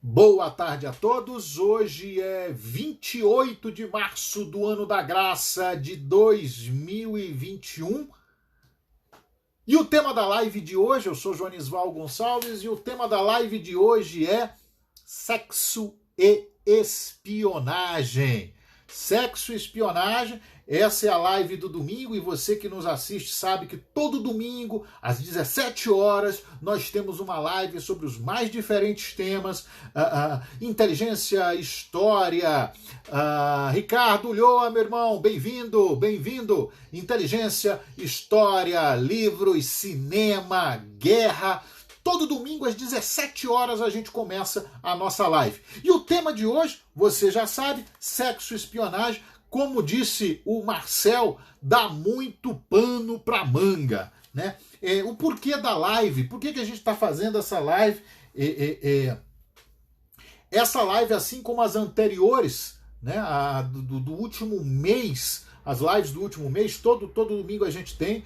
Boa tarde a todos. Hoje é 28 de março do ano da graça de 2021. E o tema da live de hoje, eu sou Joanisval Gonçalves, e o tema da live de hoje é sexo e espionagem. Sexo e espionagem, essa é a live do domingo, e você que nos assiste sabe que todo domingo, às 17 horas, nós temos uma live sobre os mais diferentes temas, inteligência, história. Ricardo Ulloa, meu irmão, bem-vindo, bem-vindo. Inteligência, história, livros, cinema, guerra. Todo domingo, às 17 horas, a gente começa a nossa live. E o tema de hoje, você já sabe, sexo e espionagem. Como disse o Marcel, dá muito pano para manga, né? O porquê da live, por que a gente está fazendo essa live? Essa live, assim como as anteriores, né, do último mês, as lives do último mês, todo domingo a gente tem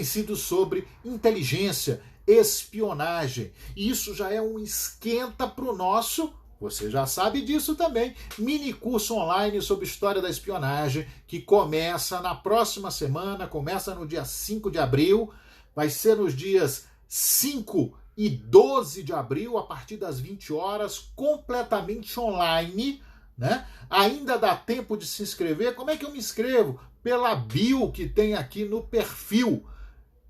sido sobre inteligência, espionagem. E isso já é um esquenta para o nosso, você já sabe disso também, mini curso online sobre história da espionagem, que começa na próxima semana, começa no dia 5 de abril, vai ser nos dias 5 e 12 de abril, a partir das 20 horas, completamente online, né? Ainda dá tempo de se inscrever. Como é que eu me inscrevo? Pela bio que tem aqui no perfil.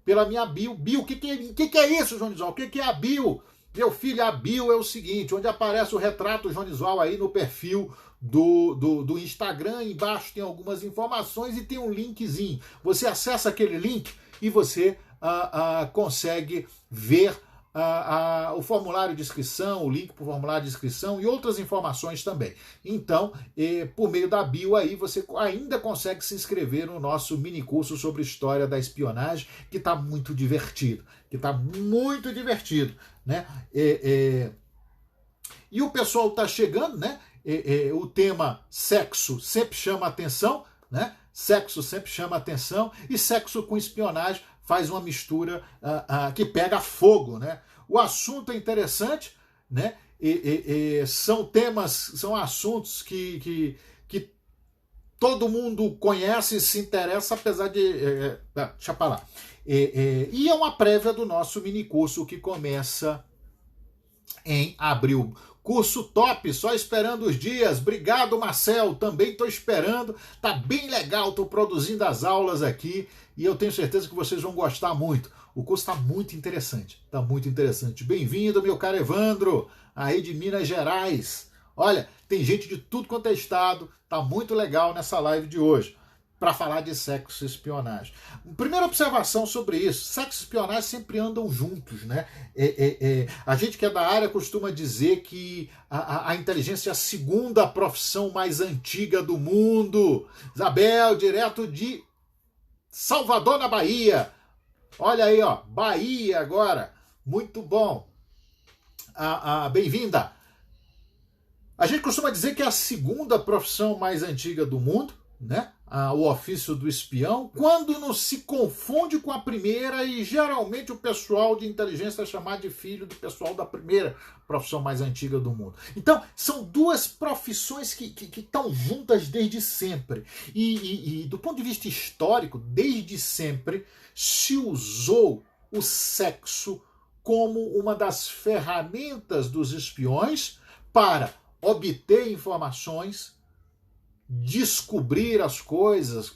Pela minha bio. Bio, o que é isso, Joanisval? O que é a bio? Meu filho, a bio é o seguinte, onde aparece o retrato Joanisval aí no perfil do Instagram, embaixo tem algumas informações e tem um linkzinho. Você acessa aquele link e você consegue ver o formulário de inscrição, o link para o formulário de inscrição e outras informações também. Então, por meio da bio aí, você ainda consegue se inscrever no nosso mini curso sobre história da espionagem, que está muito divertido, né? E o pessoal está chegando, né? O tema sexo sempre chama atenção, né? Sexo sempre chama atenção, e sexo com espionagem faz uma mistura que pega fogo, né? O assunto é interessante, né? São assuntos que todo mundo conhece e se interessa, apesar de... deixa pra lá. E é uma prévia do nosso mini curso que começa em abril. Curso top, só esperando os dias. Obrigado, Marcel, também estou esperando. Tá bem legal, estou produzindo as aulas aqui e eu tenho certeza que vocês vão gostar muito. O curso está muito interessante, Bem-vindo, meu caro Evandro, aí de Minas Gerais. Olha, tem gente de tudo quanto é estado, tá muito legal nessa live de hoje, para falar de sexo e espionagem. Primeira observação sobre isso, sexo e espionagem sempre andam juntos, né? A gente que é da área costuma dizer que a inteligência é a segunda profissão mais antiga do mundo. Isabel, direto de Salvador, na Bahia. Olha aí, ó, Bahia agora, muito bom. Bem-vinda. A gente costuma dizer que é a segunda profissão mais antiga do mundo, né? O ofício do espião, quando não se confunde com a primeira, e geralmente o pessoal de inteligência é chamado de filho do pessoal da primeira profissão mais antiga do mundo. Então, são duas profissões que estão juntas desde sempre. E do ponto de vista histórico, desde sempre se usou o sexo como uma das ferramentas dos espiões para obter informações, descobrir as coisas,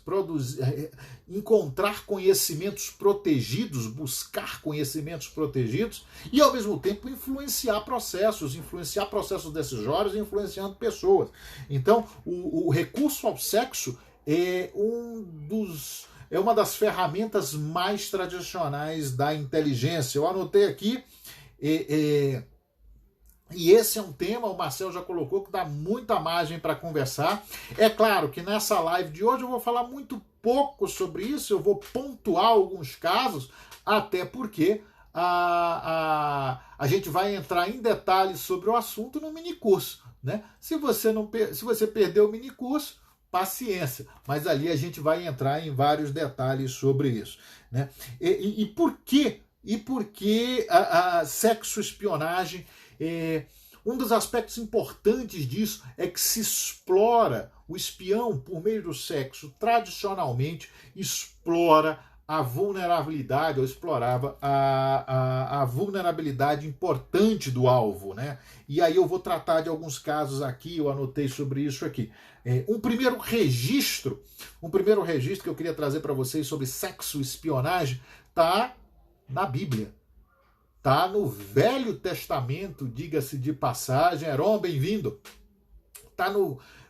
encontrar conhecimentos protegidos, buscar conhecimentos protegidos e, ao mesmo tempo, influenciar processos decisórios, influenciando pessoas. Então, o recurso ao sexo é uma das ferramentas mais tradicionais da inteligência. Eu anotei aqui, e esse é um tema, o Marcel já colocou, que dá muita margem para conversar. É claro que nessa live de hoje eu vou falar muito pouco sobre isso, eu vou pontuar alguns casos, até porque a gente vai entrar em detalhes sobre o assunto no minicurso, né? Se você perdeu o minicurso, paciência, mas ali a gente vai entrar em vários detalhes sobre isso, né? Por que sexo espionagem? Um dos aspectos importantes disso é que se explora o espião por meio do sexo, tradicionalmente explora a vulnerabilidade, ou explorava a vulnerabilidade importante do alvo, né? E aí eu vou tratar de alguns casos aqui, eu anotei sobre isso aqui. Um primeiro registro que eu queria trazer para vocês sobre sexo e espionagem está na Bíblia. Está no Velho Testamento, diga-se de passagem. Heron, bem-vindo.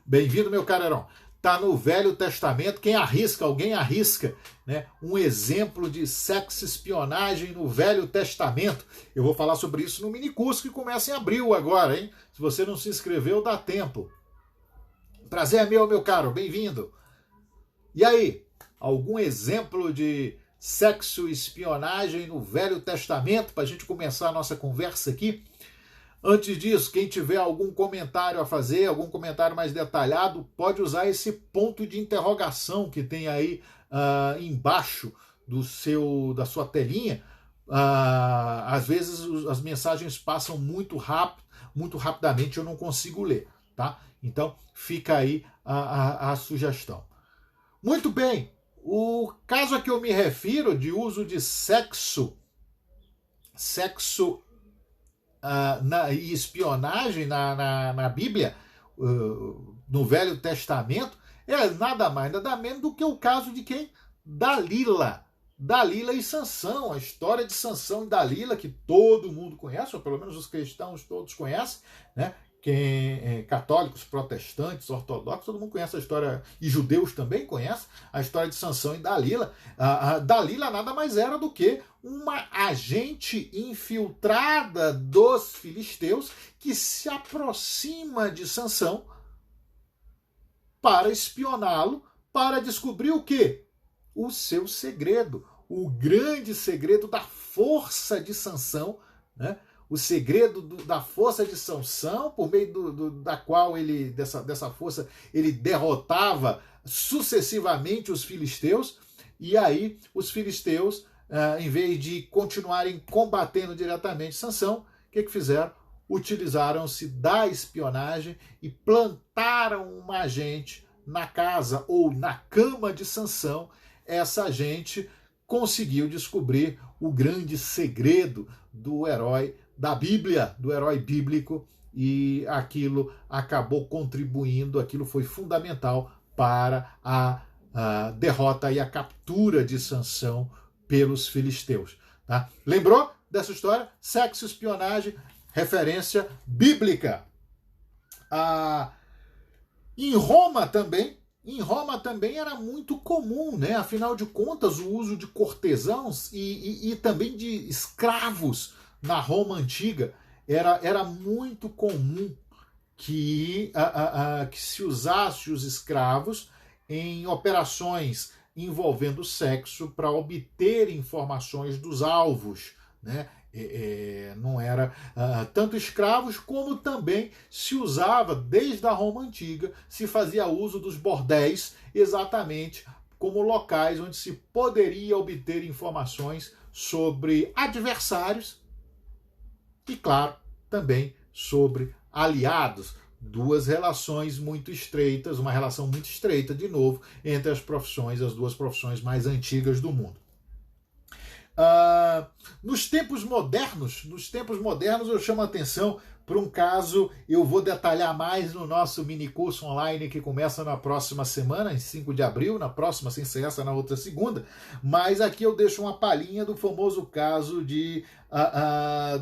Bem-vindo, meu caro Heron. Está no Velho Testamento. Quem arrisca, alguém arrisca, né? Um exemplo de sexo e espionagem no Velho Testamento. Eu vou falar sobre isso no minicurso que começa em abril agora, hein? Se você não se inscreveu, dá tempo. Prazer é meu caro, bem-vindo. E aí, algum exemplo de sexo e espionagem no Velho Testamento para a gente começar a nossa conversa aqui? Antes disso, quem tiver algum comentário a fazer, algum comentário mais detalhado, pode usar esse ponto de interrogação que tem aí embaixo da sua telinha. Às vezes as mensagens passam muito rapidamente, eu não consigo ler, tá? Então fica aí a sugestão. Muito bem, o caso a que eu me refiro de uso de sexo e espionagem na Bíblia, no Velho Testamento, é nada mais, nada menos do que o caso de quem? Dalila e Sansão, a história de Sansão e Dalila, que todo mundo conhece, ou pelo menos os cristãos todos conhecem, né? Católicos, protestantes, ortodoxos, todo mundo conhece a história, e judeus também conhecem a história de Sansão e Dalila. A Dalila nada mais era do que uma agente infiltrada dos filisteus que se aproxima de Sansão para espioná-lo, para descobrir o quê? O seu segredo, o grande segredo da força de Sansão, né? O segredo da força de Sansão, por meio da qual dessa força ele derrotava sucessivamente os filisteus, e aí os filisteus, em vez de continuarem combatendo diretamente Sansão, o que fizeram? Utilizaram-se da espionagem e plantaram uma agente na casa ou na cama de Sansão. Essa agente conseguiu descobrir o grande segredo do herói da Bíblia, do herói bíblico, e aquilo acabou contribuindo, aquilo foi fundamental para a derrota e a captura de Sansão pelos filisteus. Tá? Lembrou dessa história? Sexo, espionagem, referência bíblica. Em Roma também era muito comum, né? Afinal de contas, o uso de cortesãos e também de escravos na Roma antiga era muito comum que se usasse os escravos em operações envolvendo sexo para obter informações dos alvos, né? Não era tanto escravos, como também se usava, desde a Roma antiga, se fazia uso dos bordéis exatamente como locais onde se poderia obter informações sobre adversários e, claro, também sobre aliados. Duas relações muito estreitas, uma relação muito estreita, de novo, entre as duas profissões mais antigas do mundo. Nos tempos modernos eu chamo a atenção para um caso, eu vou detalhar mais no nosso minicurso online que começa na próxima semana, em 5 de abril, na próxima, sem ser essa, na outra segunda, mas aqui eu deixo uma palhinha do famoso caso de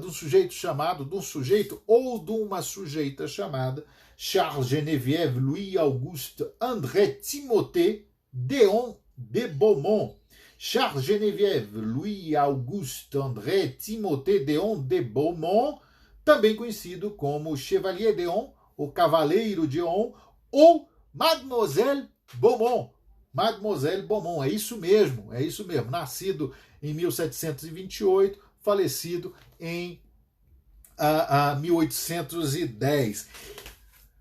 um sujeito ou de uma sujeita chamada Charles Geneviève Louis Auguste André Timothée Déon de Beaumont. Charles Geneviève Louis Auguste André Timothée Déon de Beaumont, também conhecido como Chevalier Déon, o Cavaleiro Déon, ou Mademoiselle Beaumont. Mademoiselle Beaumont, é isso mesmo. Nascido em 1728, falecido em 1810.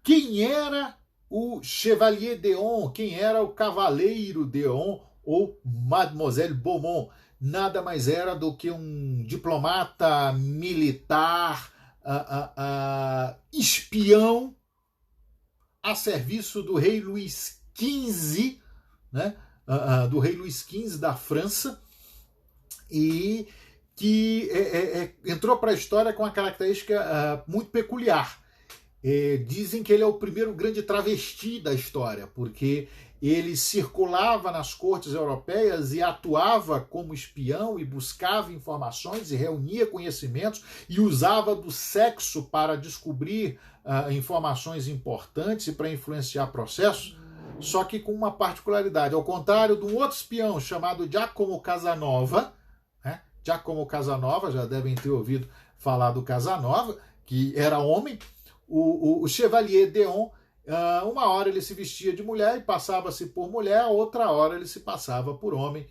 Quem era o Chevalier Déon? Quem era o Cavaleiro Déon ou Mademoiselle Beaumont? Nada mais era do que um diplomata militar espião a serviço do rei Luís XV, né? Do rei Luís XV da França, e que entrou para a história com uma característica muito peculiar. Dizem que ele é o primeiro grande travesti da história, porque ele circulava nas cortes europeias e atuava como espião e buscava informações e reunia conhecimentos e usava do sexo para descobrir informações importantes e para influenciar processos, só que com uma particularidade. Ao contrário de um outro espião chamado Giacomo Casanova, né? Giacomo Casanova, já devem ter ouvido falar do Casanova, que era homem, o Chevalier d'Eon, uma hora ele se vestia de mulher e passava-se por mulher, outra hora ele se passava por homem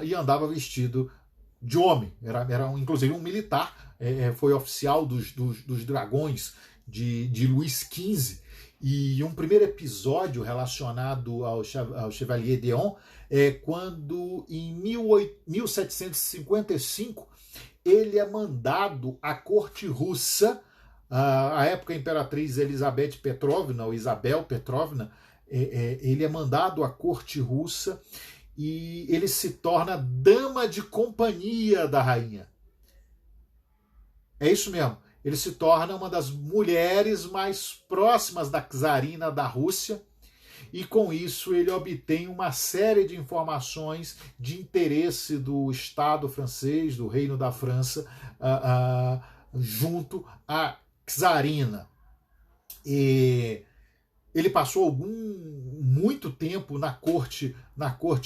e andava vestido de homem. Era inclusive um militar, foi oficial dos dragões de Luís XV. E um primeiro episódio relacionado ao Chevalier d'Eon é quando, em 1755, ele é mandado à corte russa. A época, a imperatriz Elizabeth Petrovna, ou Isabel Petrovna, ele é mandado à corte russa e ele se torna dama de companhia da rainha. É isso mesmo. Ele se torna uma das mulheres mais próximas da czarina da Rússia e, com isso, ele obtém uma série de informações de interesse do Estado francês, do Reino da França, junto à czarina. E ele passou muito tempo na corte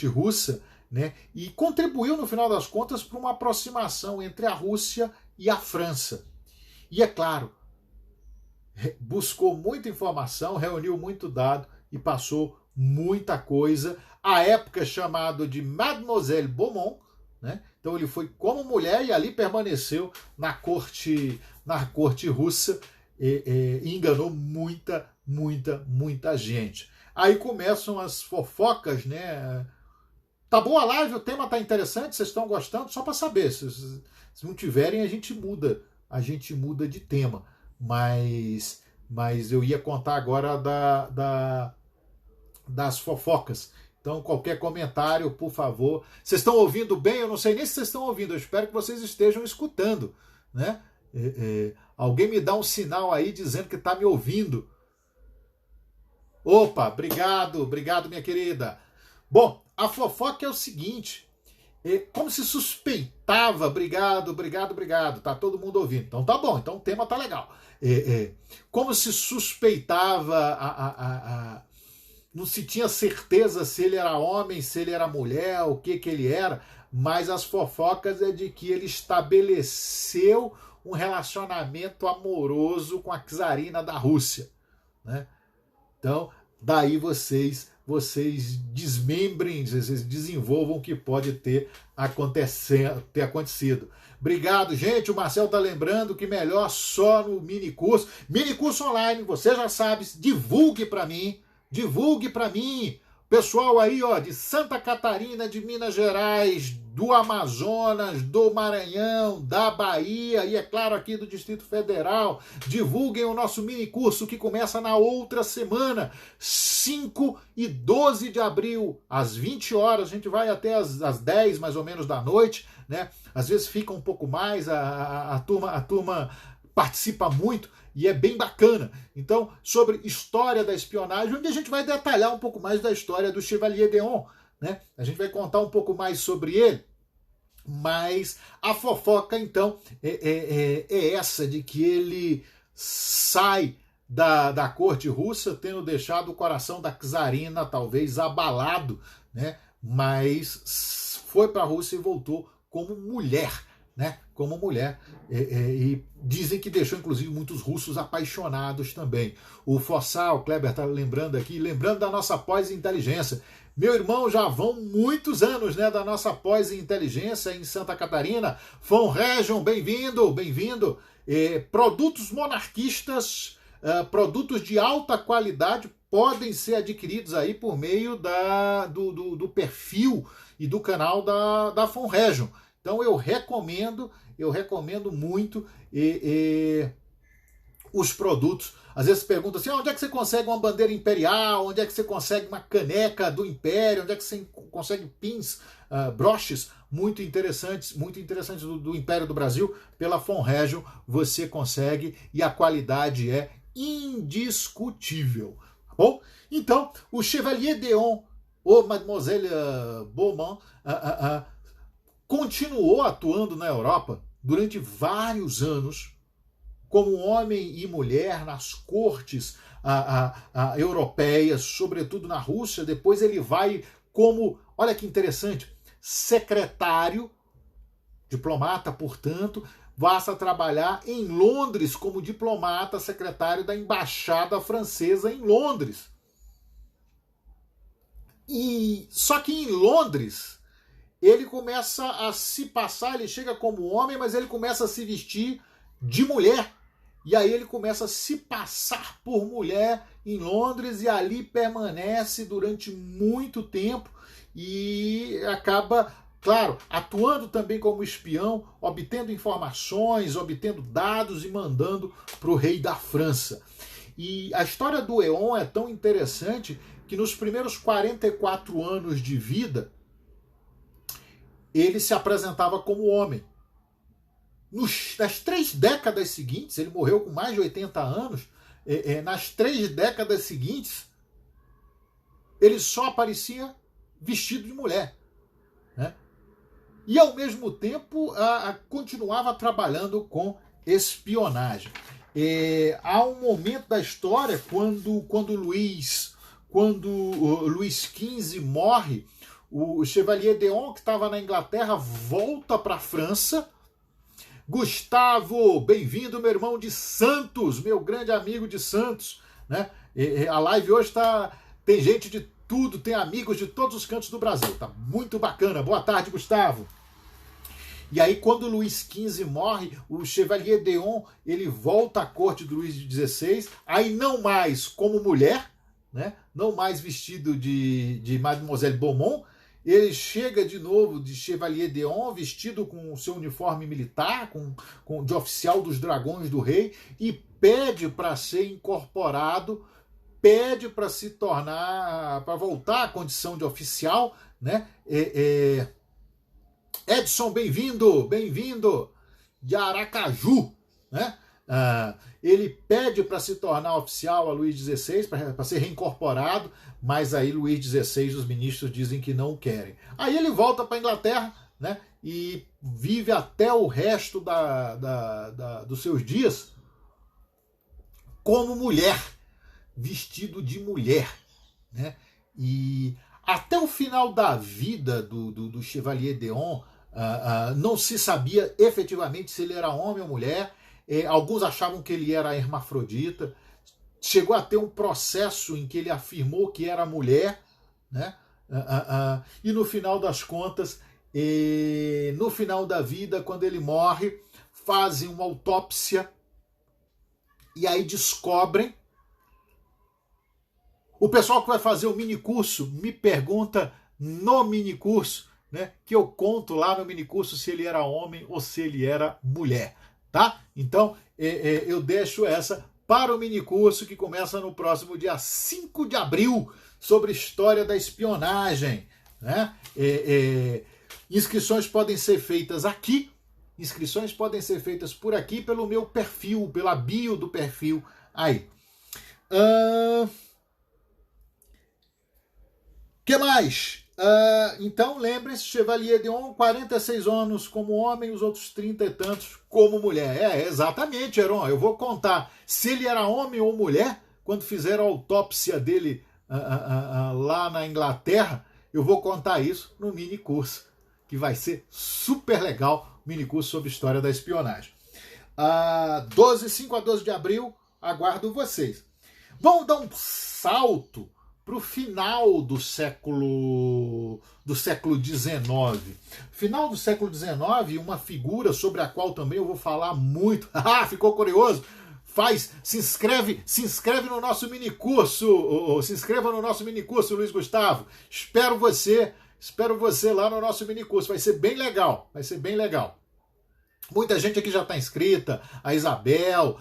russa, né, e contribuiu, no final das contas, para uma aproximação entre a Rússia e a França. E, é claro, buscou muita informação, reuniu muito dado e passou muita coisa. À época chamado de Mademoiselle Beaumont, né? Então ele foi como mulher e ali permaneceu na corte russa e enganou muita gente. Aí começam as fofocas, né? Tá boa a live, o tema tá interessante, vocês estão gostando? Só para saber, se não tiverem a gente muda de tema, mas eu ia contar agora das fofocas. Então, qualquer comentário, por favor. Vocês estão ouvindo bem? Eu não sei nem se vocês estão ouvindo, eu espero que vocês estejam escutando, né? Alguém me dá um sinal aí dizendo que está me ouvindo. Opa, obrigado, minha querida. Bom, a fofoca é o seguinte, como se suspeitava, obrigado, tá todo mundo ouvindo, então tá bom, então o tema tá legal. Como se suspeitava, não se tinha certeza se ele era homem, se ele era mulher, o que ele era, mas as fofocas é de que ele estabeleceu um relacionamento amoroso com a czarina da Rússia, né? Então, daí vocês desmembrem, vocês desenvolvam o que pode ter acontecido. Obrigado, gente. O Marcel está lembrando que melhor só no mini curso. Mini curso online, você já sabe, divulgue para mim. Pessoal aí, ó, de Santa Catarina, de Minas Gerais, do Amazonas, do Maranhão, da Bahia e, é claro, aqui do Distrito Federal, divulguem o nosso mini curso que começa na outra semana, 5 e 12 de abril, às 20 horas, a gente vai até às 10 mais ou menos da noite, né? Às vezes fica um pouco mais, a turma participa muito e é bem bacana. Então, sobre história da espionagem, onde a gente vai detalhar um pouco mais da história do Chevalier d'Eon, né? A gente vai contar um pouco mais sobre ele, mas a fofoca, então, é essa, de que ele sai da corte russa, tendo deixado o coração da czarina talvez abalado, né? Mas foi para a Rússia e voltou como mulher, né? Como mulher, e dizem que deixou inclusive muitos russos apaixonados também. O Fossal, o Kleber está lembrando aqui, lembrando da nossa pós em inteligência. Meu irmão, já vão muitos anos, né, da nossa pós em inteligência em Santa Catarina. Von Region, bem-vindo. Produtos monarquistas, produtos de alta qualidade podem ser adquiridos aí por meio do perfil e do canal da Von Region. Então eu recomendo muito. os produtos. Às vezes pergunta assim, onde é que você consegue uma bandeira imperial, onde é que você consegue uma caneca do Império, onde é que você consegue pins, broches muito interessantes do Império do Brasil. Pela Fonregio você consegue e a qualidade é indiscutível. Tá bom? Então, o Chevalier d'Eon, ou Mademoiselle Beaumont, continuou atuando na Europa durante vários anos, como homem e mulher nas cortes europeias, sobretudo na Rússia. Depois ele vai como, olha que interessante, secretário, diplomata, portanto, passa a trabalhar em Londres como diplomata, secretário da Embaixada Francesa em Londres. Só que em Londres ele começa a se passar, ele chega como homem, mas ele começa a se vestir de mulher. E aí ele começa a se passar por mulher em Londres e ali permanece durante muito tempo e acaba, claro, atuando também como espião, obtendo informações, obtendo dados e mandando para o rei da França. E a história do Eon é tão interessante que nos primeiros 44 anos de vida ele se apresentava como homem. Nas 3 décadas seguintes, ele morreu com mais de 80 anos, nas 3 décadas seguintes, ele só aparecia vestido de mulher. Né? E, ao mesmo tempo, continuava trabalhando com espionagem. Há um momento da história, quando Luís XV morre, o Chevalier d'Eon, que estava na Inglaterra, volta para a França. Gustavo, bem-vindo, meu irmão de Santos, meu grande amigo de Santos. Né? A live hoje tem gente de tudo, tem amigos de todos os cantos do Brasil. Tá muito bacana. Boa tarde, Gustavo. E aí, quando Luís XV morre, o Chevalier d'Eon ele volta à corte do Luís XVI, aí não mais como mulher, né? Não mais vestido de Mademoiselle Beaumont. Ele chega de novo de Chevalier d'Eon, vestido com o seu uniforme militar, de oficial dos Dragões do Rei, e pede para ser incorporado, pede para se tornar, para voltar à condição de oficial, né? Edson, bem-vindo, de Aracaju, né? Ele pede para se tornar oficial a Luís XVI, para ser reincorporado, mas aí Luís XVI, os ministros dizem que não querem. Aí ele volta para a Inglaterra, né, e vive até o resto dos seus dias como mulher, vestido de mulher. Né? E até o final da vida do Chevalier d'Eon, não se sabia efetivamente se ele era homem ou mulher. Alguns achavam que ele era hermafrodita. Chegou a ter um processo em que ele afirmou que era mulher, né? E no final das contas, no final da vida, quando ele morre, fazem uma autópsia e aí descobrem. O pessoal que vai fazer o minicurso me pergunta no minicurso, né, que eu conto lá no minicurso se ele era homem ou se ele era mulher. Tá? Então, eu deixo essa para o minicurso que começa no próximo dia 5 de abril sobre história da espionagem. Né? Inscrições podem ser feitas aqui, inscrições podem ser feitas por aqui pelo meu perfil, pela bio do perfil aí. Que mais? Então, lembrem-se, Chevalier d'Eon, 46 anos como homem, os outros 30 e tantos como mulher. Exatamente, Heron. Eu vou contar se ele era homem ou mulher, quando fizeram a autópsia dele lá na Inglaterra, eu vou contar isso no mini curso, que vai ser super legal, mini curso sobre história da espionagem. 5 a 12 de abril, aguardo vocês. Vamos dar um salto para o final do século XIX. Final do século XIX, uma figura sobre a qual também eu vou falar muito. Ficou curioso? Se inscreve no nosso minicurso. Se inscreva no nosso minicurso, Luiz Gustavo. Espero você lá no nosso minicurso. Vai ser bem legal. Muita gente aqui já está inscrita, a Isabel,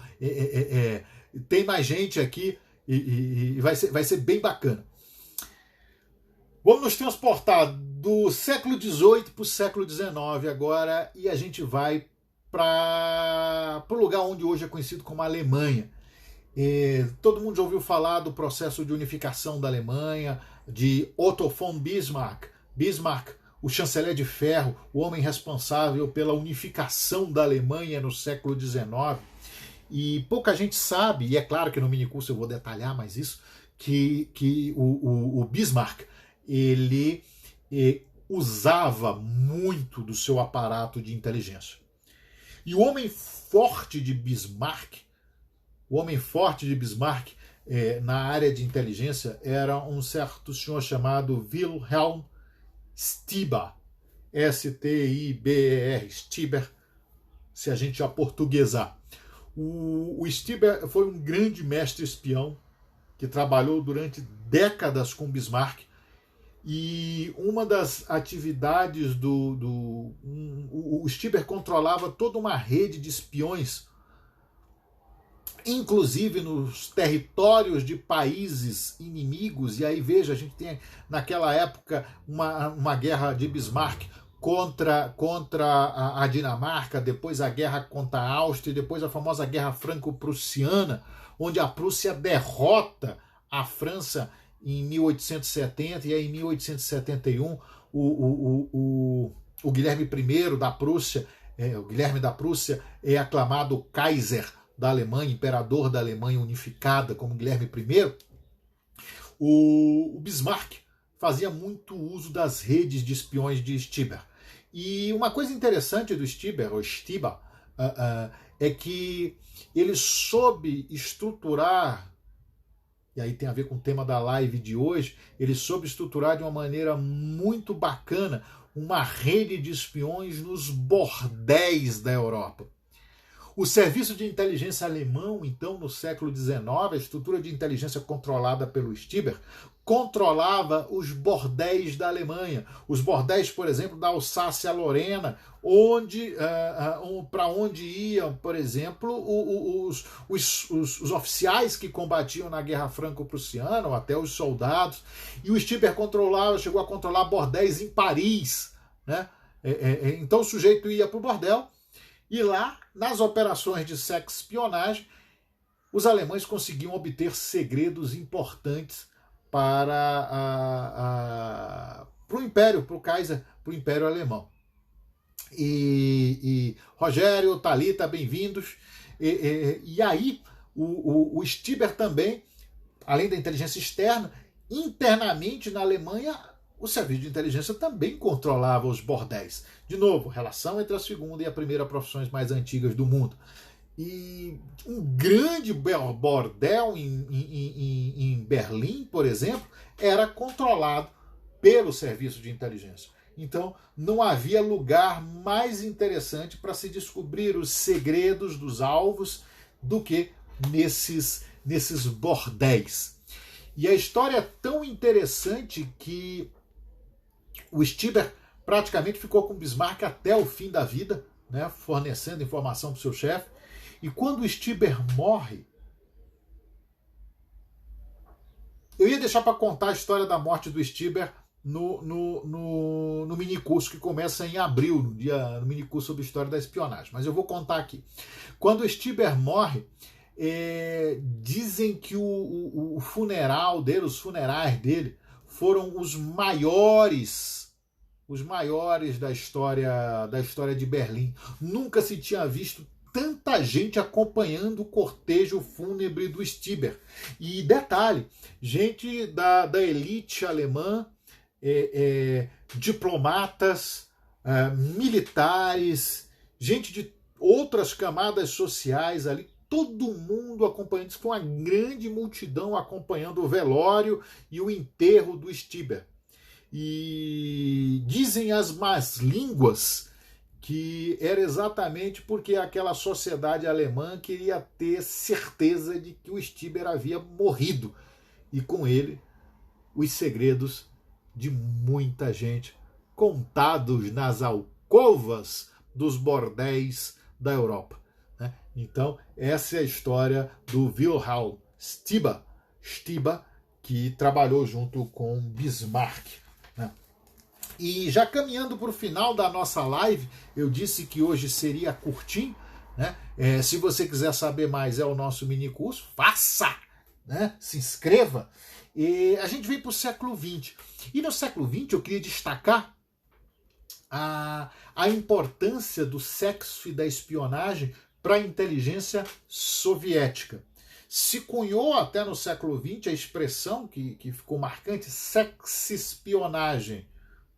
tem mais gente aqui e vai ser bem bacana. Vamos nos transportar do século XVIII para o século XIX agora e a gente vai para o lugar onde hoje é conhecido como Alemanha. Todo mundo já ouviu falar do processo de unificação da Alemanha, de Otto von Bismarck. Bismarck, o chanceler de ferro, o homem responsável pela unificação da Alemanha no século XIX. E pouca gente sabe, e é claro que no minicurso eu vou detalhar mais isso, que o Bismarck ele usava muito do seu aparato de inteligência. E o homem forte de Bismarck, na área de inteligência era um certo senhor chamado Wilhelm Stieber, S-T-I-B-E-R, Stieber, se a gente aportuguesar. O Stieber foi um grande mestre espião que trabalhou durante décadas com Bismarck. E uma das atividades o Stieber controlava toda uma rede de espiões, inclusive nos territórios de países inimigos. E aí, veja, a gente tem naquela época uma guerra de Bismarck contra a Dinamarca, depois a guerra contra a Áustria, depois a famosa guerra franco-prussiana, onde a Prússia derrota a França em 1870, e aí em 1871 o Guilherme I da Prússia, o Guilherme da Prússia é aclamado Kaiser da Alemanha, imperador da Alemanha unificada como Guilherme I. O Bismarck fazia muito uso das redes de espiões de Stieber. E uma coisa interessante do Stieber, é que ele soube estruturar, e aí tem a ver com o tema da live de hoje, ele soube estruturar de uma maneira muito bacana uma rede de espiões nos bordéis da Europa. O serviço de inteligência alemão, então, no século XIX, a estrutura de inteligência controlada pelo Stieber, controlava os bordéis da Alemanha. Os bordéis, por exemplo, da Alsácia-Lorena, para onde iam, por exemplo, os oficiais que combatiam na Guerra Franco-Prussiana, ou até os soldados. E o Stieber chegou a controlar bordéis em Paris, né? Então o sujeito ia para o bordel, e lá, nas operações de sexo-espionagem, os alemães conseguiam obter segredos importantes para o Império, para o Kaiser, para o Império Alemão. E Rogério, Thalita, bem-vindos. E aí, o Stieber também, além da inteligência externa, internamente na Alemanha, o serviço de inteligência também controlava os bordéis. De novo, relação entre a segunda e a primeira profissões mais antigas do mundo. E um grande bordel em Berlim, por exemplo, era controlado pelo serviço de inteligência. Então, não havia lugar mais interessante para se descobrir os segredos dos alvos do que nesses bordéis. E a história é tão interessante que o Stieber praticamente ficou com Bismarck até o fim da vida, né, fornecendo informação para o seu chefe. E quando o Stieber morre, eu ia deixar para contar a história da morte do Stieber no minicurso que começa em abril, no minicurso sobre história da espionagem. Mas eu vou contar aqui. Quando o Stieber morre, dizem que o funeral dele, os funerais dele, foram os maiores da história de Berlim. Nunca se tinha visto tanta gente acompanhando o cortejo fúnebre do Stieber. E detalhe, gente da elite alemã, diplomatas, militares, gente de outras camadas sociais ali, todo mundo acompanhando. Isso foi uma grande multidão acompanhando o velório e o enterro do Stieber. E dizem as más línguas que era exatamente porque aquela sociedade alemã queria ter certeza de que o Stieber havia morrido, e com ele os segredos de muita gente contados nas alcovas dos bordéis da Europa. Né? Então, essa é a história do Wilhelm Stiba, que trabalhou junto com Bismarck. Né? E já caminhando para o final da nossa live, eu disse que hoje seria curtinho. Né? Se você quiser saber mais, é o nosso mini curso, faça! Né? Se inscreva. E a gente vem para o século XX. E no século XX eu queria destacar a importância do sexo e da espionagem para a inteligência soviética. Se cunhou até no século XX a expressão que ficou marcante, sexespionagem.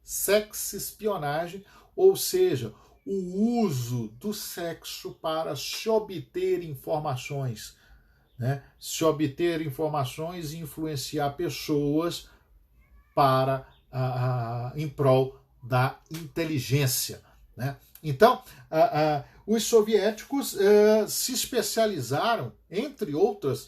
Sexespionagem, ou seja, o uso do sexo para se obter informações. Né? Se obter informações e influenciar pessoas para em prol da inteligência. Né? Então, os soviéticos se especializaram, entre outras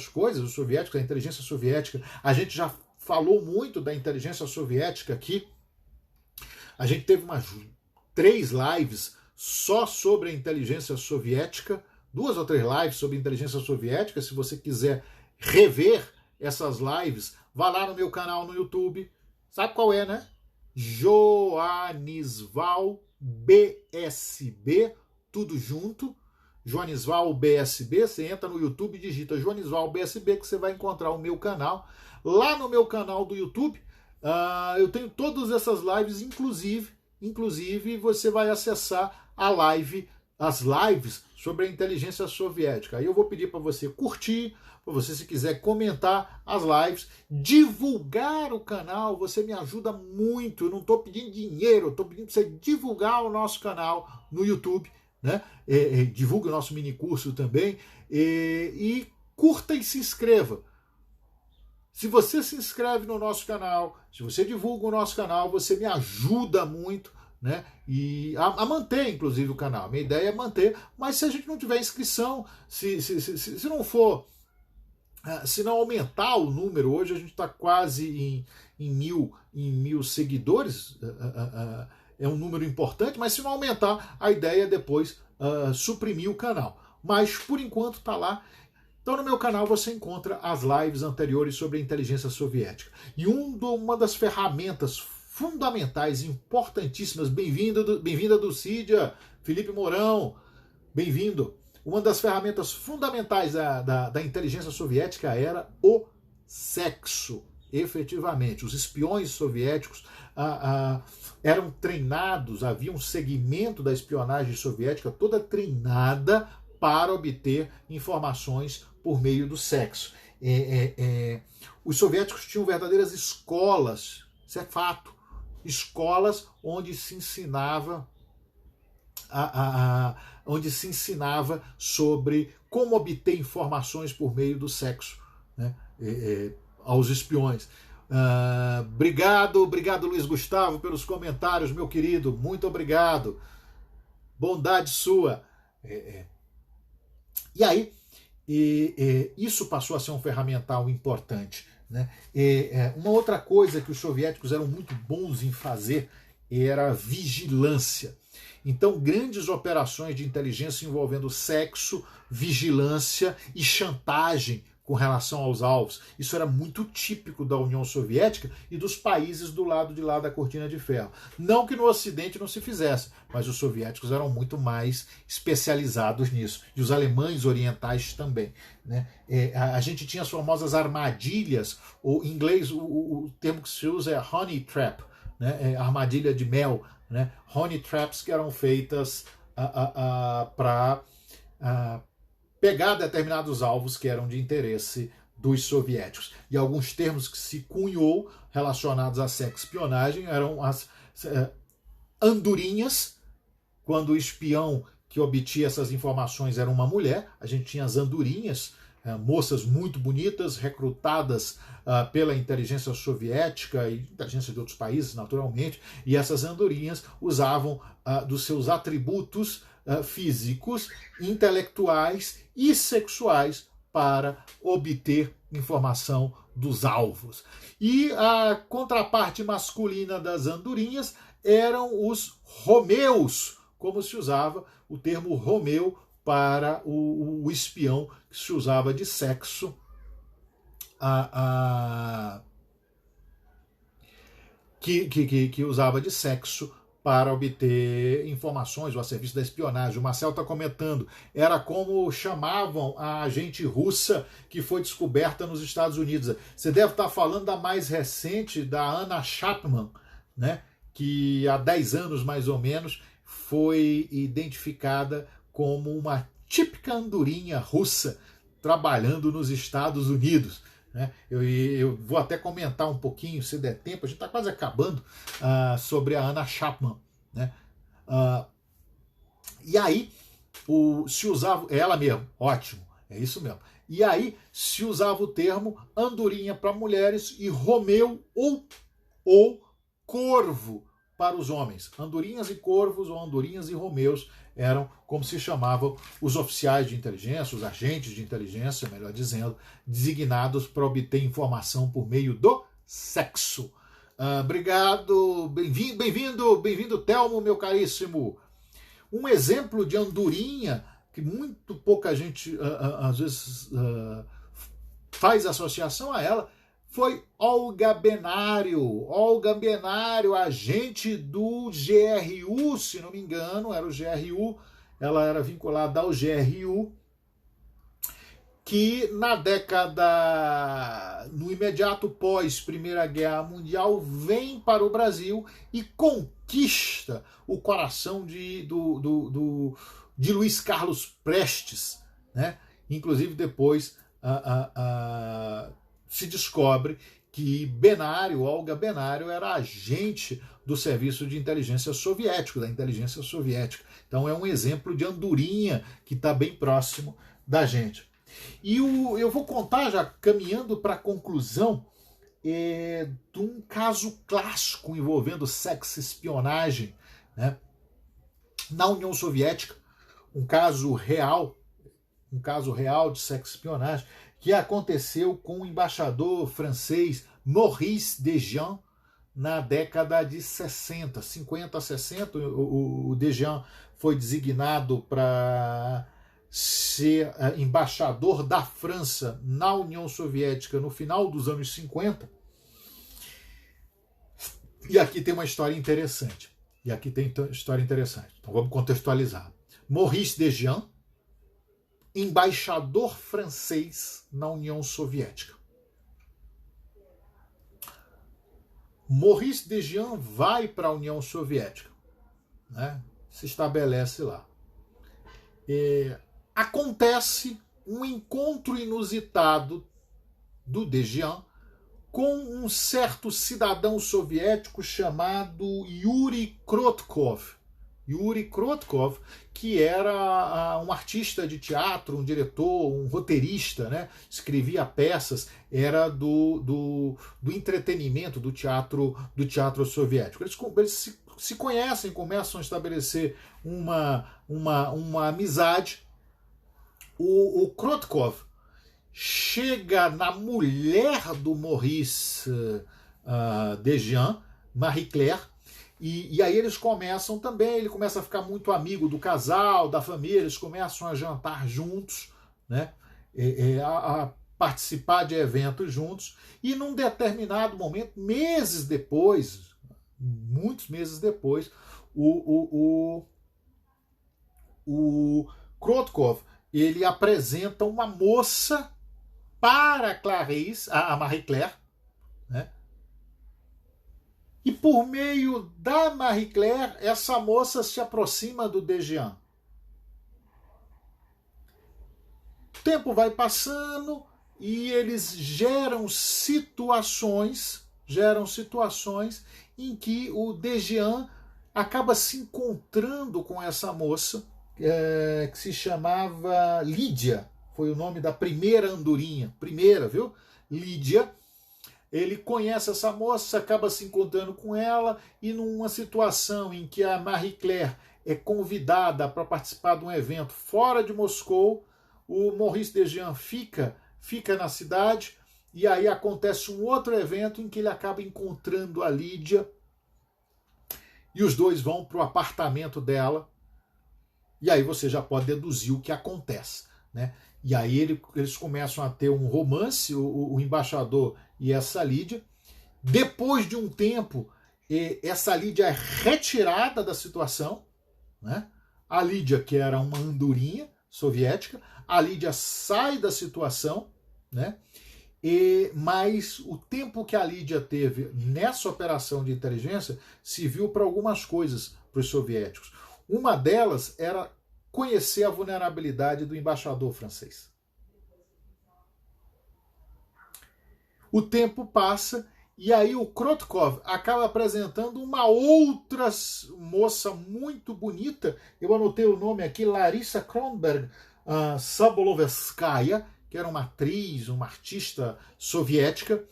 coisas, os soviéticos, a inteligência soviética, a gente já falou muito da inteligência soviética aqui, a gente teve umas 3 lives só sobre a inteligência soviética, 2 ou 3 lives sobre inteligência soviética. Se você quiser rever essas lives, vá lá no meu canal no YouTube. Sabe qual é, né? Joanisval BSB, tudo junto. Joanisval BSB, você entra no YouTube e digita Joanisval BSB que você vai encontrar o meu canal. Lá no meu canal do YouTube, eu tenho todas essas lives, inclusive você vai acessar as lives sobre a inteligência soviética. Aí eu vou pedir para você curtir, para você, se quiser, comentar as lives, divulgar o canal, você me ajuda muito. Eu não estou pedindo dinheiro, eu estou pedindo para você divulgar o nosso canal no YouTube, né? Divulgue o nosso mini curso também, e curta e se inscreva. Se você se inscreve no nosso canal, se você divulga o nosso canal, você me ajuda muito, né? E a manter, inclusive, o canal. Minha ideia é manter, mas se a gente não tiver inscrição, se não for, se não aumentar o número, hoje a gente está quase em mil seguidores, é um número importante, mas se não aumentar, a ideia é depois suprimir o canal. Mas por enquanto está lá. Então no meu canal você encontra as lives anteriores sobre a inteligência soviética. E uma das ferramentas fundamentais, importantíssimas, bem-vinda Dulcídia, Felipe Mourão, bem-vindo. Uma das ferramentas fundamentais da inteligência soviética era o sexo, efetivamente. Os espiões soviéticos eram treinados, havia um segmento da espionagem soviética toda treinada para obter informações por meio do sexo. Os soviéticos tinham verdadeiras escolas, isso é fato, escolas onde se ensinava sobre como obter informações por meio do sexo, né? Aos espiões. Obrigado Luiz Gustavo pelos comentários, meu querido, muito obrigado, bondade sua. E aí, isso passou a ser um ferramental importante, né? Uma outra coisa que os soviéticos eram muito bons em fazer era a vigilância. Então, grandes operações de inteligência envolvendo sexo, vigilância e chantagem com relação aos alvos. Isso era muito típico da União Soviética e dos países do lado de lá da Cortina de Ferro. Não que no Ocidente não se fizesse, mas os soviéticos eram muito mais especializados nisso. E os alemães orientais também, né? A gente tinha as famosas armadilhas, ou em inglês o termo que se usa é honey trap, né? Armadilha de mel, né? Honey traps que eram feitas para pegar determinados alvos que eram de interesse dos soviéticos. E alguns termos que se cunhou relacionados à sexo-espionagem eram as andorinhas, quando o espião que obtinha essas informações era uma mulher. A gente tinha as andorinhas, moças muito bonitas, recrutadas pela inteligência soviética e inteligência de outros países, naturalmente, e essas andorinhas usavam dos seus atributos físicos, intelectuais e sexuais para obter informação dos alvos. E a contraparte masculina das andorinhas eram os romeus, como se usava o termo romeu para o espião que se usava de sexo que usava de sexo para obter informações ou a serviço da espionagem. O Marcel está comentando, era como chamavam a agente russa que foi descoberta nos Estados Unidos. Você deve estar falando da mais recente, da Anna Chapman, né, que há 10 anos mais ou menos foi identificada como uma típica andorinha russa trabalhando nos Estados Unidos. Eu vou até comentar um pouquinho, se der tempo, a gente está quase acabando, sobre a Anna Chapman. Né? E aí, se usava, ela mesmo, ótimo, é isso mesmo. E aí se usava o termo andorinha para mulheres e romeu ou corvo para os homens. Andorinhas e corvos ou andorinhas e romeus eram como se chamavam os oficiais de inteligência, os agentes de inteligência, melhor dizendo, designados para obter informação por meio do sexo. Obrigado, bem-vindo, Telmo, meu caríssimo. Um exemplo de andorinha, que muito pouca gente, às vezes, faz associação a ela, foi Olga Benário. Olga Benário, agente do GRU, se não me engano, era o GRU, ela era vinculada ao GRU, que na década, no imediato pós Primeira Guerra Mundial, vem para o Brasil e conquista o coração de Luiz Carlos Prestes, né? Inclusive depois se descobre que Benário, Olga Benário, era agente do serviço de inteligência soviético, da inteligência soviética. Então é um exemplo de andorinha que está bem próximo da gente. E eu vou contar, já caminhando para a conclusão, de um caso clássico envolvendo sexo-espionagem, né, na União Soviética, um caso real de sexo-espionagem, que aconteceu com o embaixador francês Maurice Dejean na década de 60, 50, 60. O Dejean foi designado para ser embaixador da França na União Soviética no final dos anos 50. E aqui tem uma história interessante. Então vamos contextualizar. Maurice Dejean, embaixador francês na União Soviética. Maurice Dejean vai para a União Soviética, né? Se estabelece lá. Acontece um encontro inusitado do Dejean com um certo cidadão soviético chamado Yuri Krotkov. Yuri Krotkov, que era um artista de teatro, um diretor, um roteirista, né? Escrevia peças, era do entretenimento, do teatro soviético. Eles se conhecem, começam a estabelecer uma amizade. O Krotkov chega na mulher do Maurice Dejean, Marie Claire, e aí eles começam também, ele começa a ficar muito amigo do casal, da família, eles começam a jantar juntos, né? A participar de eventos juntos, e num determinado momento, muitos meses depois, o Krotkov, ele apresenta uma moça para a Marie Claire, né? E por meio da Marie Claire, essa moça se aproxima do Dejean. O tempo vai passando e eles geram situações em que o Dejean acaba se encontrando com essa moça, que se chamava Lídia, foi o nome da primeira andorinha, viu? Lídia. Ele conhece essa moça, acaba se encontrando com ela, e numa situação em que a Marie Claire é convidada para participar de um evento fora de Moscou, o Maurice Dejean fica na cidade, e aí acontece um outro evento em que ele acaba encontrando a Lídia, e os dois vão para o apartamento dela, e aí você já pode deduzir o que acontece, né? E aí eles começam a ter um romance, o embaixador e essa Lídia. Depois de um tempo, essa Lídia é retirada da situação, né? A Lídia, que era uma andorinha soviética, a Lídia sai da situação, né? Mas o tempo que a Lídia teve nessa operação de inteligência serviu para algumas coisas para os soviéticos. Uma delas era conhecer a vulnerabilidade do embaixador francês. O tempo passa e aí o Krotkov acaba apresentando uma outra moça muito bonita. Eu anotei o nome aqui, Larissa Kronberg Sobolovskaya, que era uma atriz, uma artista soviética.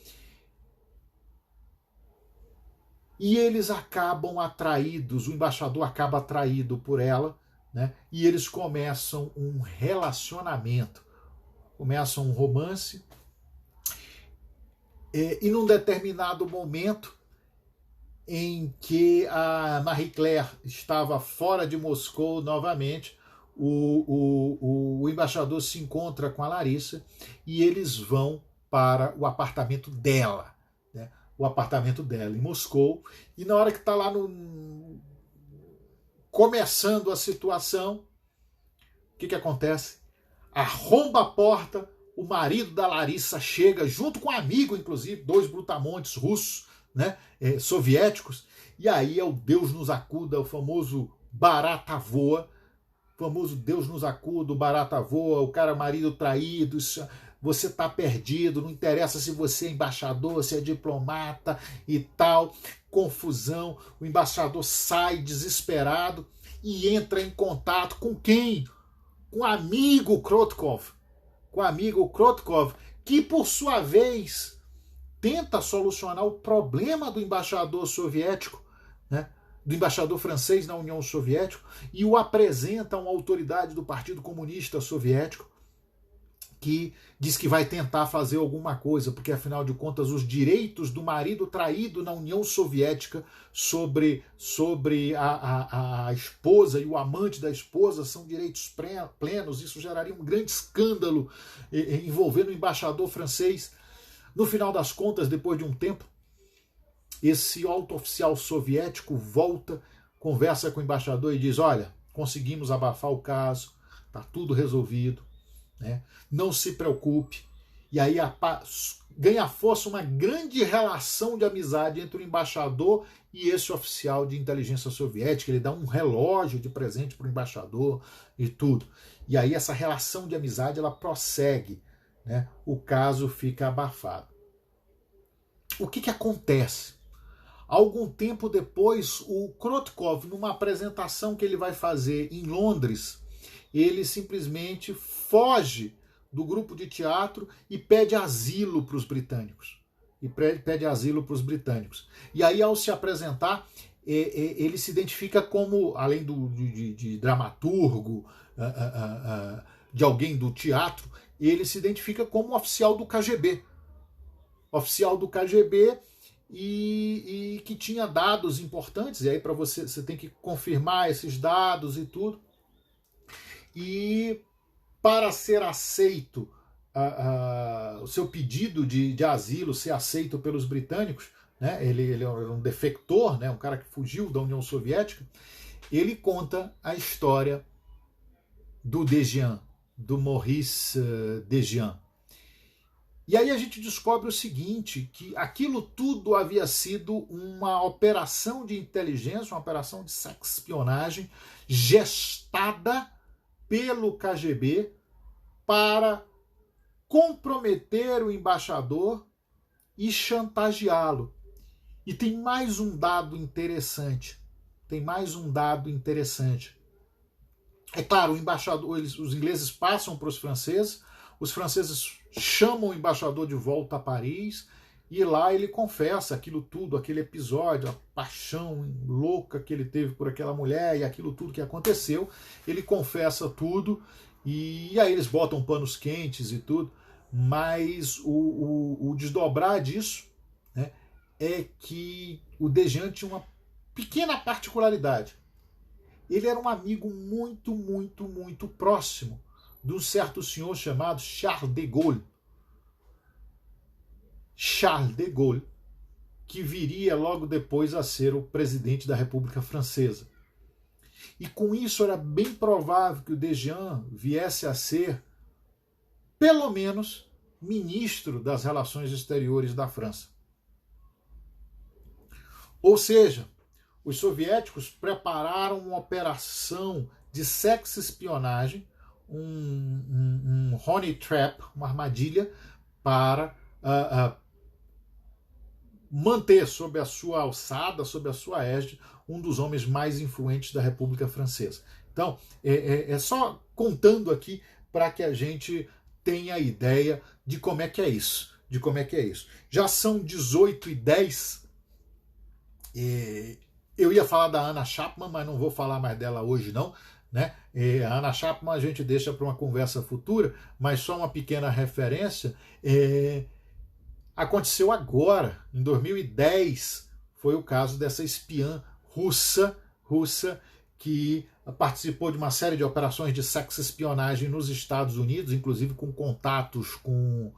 E eles acabam atraídos, o embaixador acaba atraído por ela, né? E eles começam um relacionamento, começam um romance. E num determinado momento em que a Marie Claire estava fora de Moscou novamente, o embaixador se encontra com a Larissa e eles vão para o apartamento dela, né? O apartamento dela em Moscou, e na hora que está lá começando a situação, o que acontece? Arromba a porta, o marido da Larissa chega, junto com um amigo, inclusive, 2 brutamontes russos, né, soviéticos, e aí é o Deus nos acuda, o famoso barata voa, o famoso Deus nos acuda, o barata voa, o cara marido traído, você tá perdido, não interessa se você é embaixador, se é diplomata e tal, confusão, o embaixador sai desesperado e entra em contato com quem? Com o amigo Krotkov, que por sua vez tenta solucionar o problema do embaixador soviético, né, do embaixador francês na União Soviética, e o apresenta a uma autoridade do Partido Comunista Soviético, que diz que vai tentar fazer alguma coisa, porque afinal de contas os direitos do marido traído na União Soviética sobre a esposa e o amante da esposa são direitos plenos. Isso geraria um grande escândalo envolvendo o embaixador francês. No final das contas, depois de um tempo, esse alto oficial soviético volta, conversa com o embaixador e diz: olha, conseguimos abafar o caso, está tudo resolvido, né? Não se preocupe. E aí ganha força uma grande relação de amizade entre o embaixador e esse oficial de inteligência soviética. Ele dá um relógio de presente para o embaixador e tudo. E aí essa relação de amizade ela prossegue, né? O caso fica abafado. O que acontece? Algum tempo depois, o Krotkov, numa apresentação que ele vai fazer em Londres, ele simplesmente foge do grupo de teatro e pede asilo para os britânicos. E aí, ao se apresentar, ele se identifica como, além de dramaturgo, de alguém do teatro, ele se identifica como oficial do KGB. E que tinha dados importantes, e aí para você tem que confirmar esses dados e tudo. E para ser aceito, o seu pedido de asilo ser aceito pelos britânicos, né, ele é um defector, né, um cara que fugiu da União Soviética, ele conta a história do Dejian, do Maurice Dejian. E aí a gente descobre o seguinte, que aquilo tudo havia sido uma operação de inteligência, uma operação de sexpionagem gestada pelo KGB para comprometer o embaixador e chantageá-lo. E tem mais um dado interessante. É claro, o embaixador, os ingleses passam para os franceses chamam o embaixador de volta a Paris, e lá ele confessa aquilo tudo, aquele episódio, a paixão louca que ele teve por aquela mulher e aquilo tudo que aconteceu. Ele confessa tudo, e aí eles botam panos quentes e tudo, mas o desdobrar disso, né, é que o Dejian tinha uma pequena particularidade. Ele era um amigo muito, muito, muito próximo de um certo senhor chamado Charles de Gaulle. Charles de Gaulle, que viria logo depois a ser o presidente da República Francesa. E com isso era bem provável que o Dejean viesse a ser, pelo menos, ministro das Relações Exteriores da França. Ou seja, os soviéticos prepararam uma operação de sexo-espionagem, um honey trap, uma armadilha, para manter sob a sua alçada, sob a sua égide, um dos homens mais influentes da República Francesa. Então, é só contando aqui para que a gente tenha ideia de como é que é isso. Já são 18h10. Eu ia falar da Anna Chapman, mas não vou falar mais dela hoje, não. Né? A Anna Chapman a gente deixa para uma conversa futura, mas só uma pequena referência. Aconteceu agora, em 2010, foi o caso dessa espiã russa que participou de uma série de operações de sexo-espionagem nos Estados Unidos, inclusive com contatos com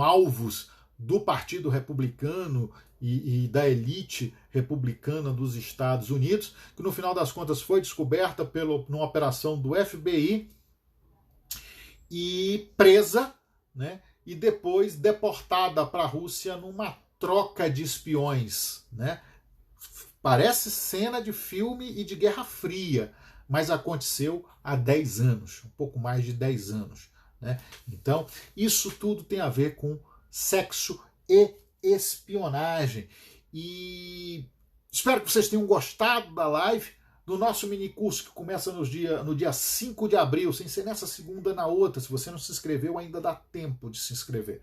alvos do Partido Republicano e da elite republicana dos Estados Unidos, que no final das contas foi descoberta numa operação do FBI e presa, né? E depois deportada para a Rússia numa troca de espiões, né? Parece cena de filme e de Guerra Fria, mas aconteceu há 10 anos, um pouco mais de 10 anos. Né? Então, isso tudo tem a ver com sexo e espionagem. E espero que vocês tenham gostado da live, do nosso minicurso que começa no dia 5 de abril, sem ser nessa segunda, na outra. Se você não se inscreveu, ainda dá tempo de se inscrever.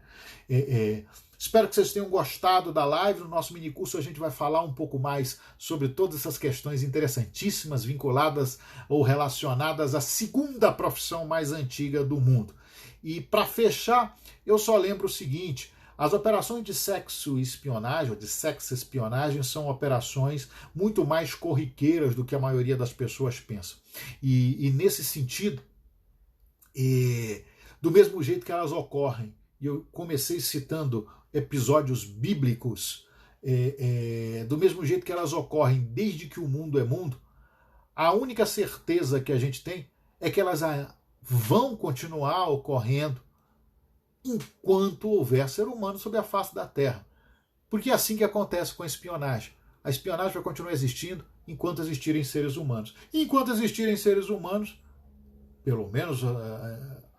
Espero que vocês tenham gostado da live. No nosso minicurso a gente vai falar um pouco mais sobre todas essas questões interessantíssimas vinculadas ou relacionadas à segunda profissão mais antiga do mundo. E para fechar, eu só lembro o seguinte: as operações de sexo-espionagem ou de sexo-espionagem são operações muito mais corriqueiras do que a maioria das pessoas pensam. E nesse sentido, do mesmo jeito que elas ocorrem, e eu comecei citando episódios bíblicos, do mesmo jeito que elas ocorrem desde que o mundo é mundo, a única certeza que a gente tem é que elas vão continuar ocorrendo enquanto houver ser humano sobre a face da Terra. Porque é assim que acontece com a espionagem. A espionagem vai continuar existindo enquanto existirem seres humanos. E enquanto existirem seres humanos, pelo menos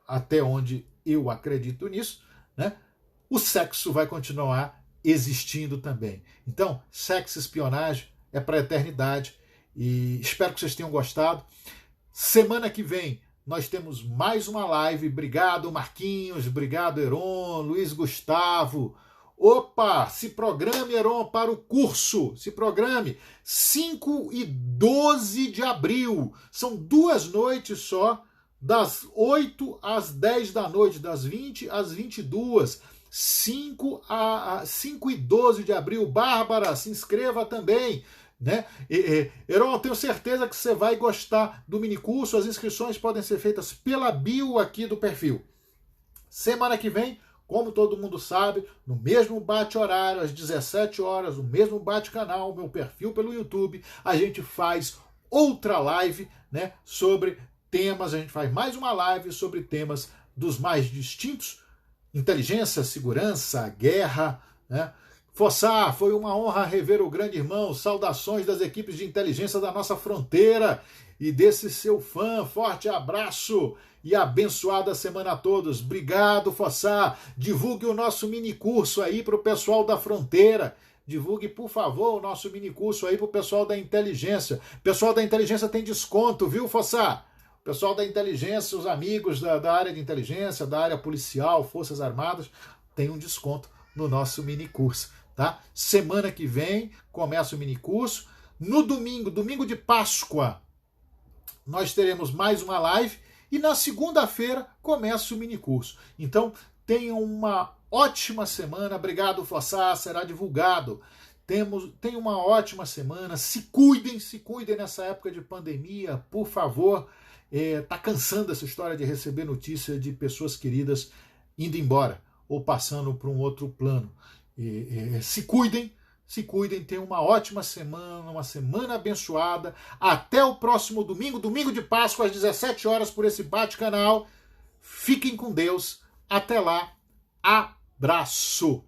até onde eu acredito nisso, né, o sexo vai continuar existindo também. Então, sexo e espionagem é para a eternidade. E espero que vocês tenham gostado. Semana que vem nós temos mais uma live. Obrigado, Marquinhos. Obrigado, Heron, Luiz Gustavo. Opa, se programe, Heron, para o curso. Se programe. 5 e 12 de abril. São 2 noites só, das 8 às 10 da noite, das 20 às 22. 5 e 12 de abril. Bárbara, se inscreva também. Né? Heron, tenho certeza que você vai gostar do minicurso. As inscrições podem ser feitas pela bio aqui do perfil. Semana que vem, como todo mundo sabe, no mesmo bate-horário, às 17 horas, no mesmo bate-canal, meu perfil pelo YouTube, a gente faz outra live, né, sobre temas. A gente faz mais uma live sobre temas dos mais distintos: inteligência, segurança, guerra, né? Fossá, foi uma honra rever o grande irmão. Saudações das equipes de inteligência da nossa fronteira e desse seu fã. Forte abraço e abençoada semana a todos. Obrigado, Fossá. Divulgue o nosso minicurso aí para o pessoal da fronteira. Divulgue, por favor, o nosso minicurso aí para o pessoal da inteligência. O pessoal da inteligência tem desconto, viu, Fossá? O pessoal da inteligência, os amigos da área de inteligência, da área policial, Forças Armadas, tem um desconto no nosso minicurso. Tá? Semana que vem começa o minicurso. No domingo de Páscoa, nós teremos mais uma live. E na segunda-feira começa o minicurso. Então, tenham uma ótima semana. Obrigado, Fossá. Será divulgado. Tenham uma ótima semana. Se cuidem nessa época de pandemia, por favor. Tá cansando essa história de receber notícia de pessoas queridas indo embora ou passando para um outro plano. Se cuidem, tenham uma ótima semana, uma semana abençoada. Até o próximo domingo, domingo de Páscoa, às 17 horas, por esse Bate-Canal. Fiquem com Deus. Até lá. Abraço.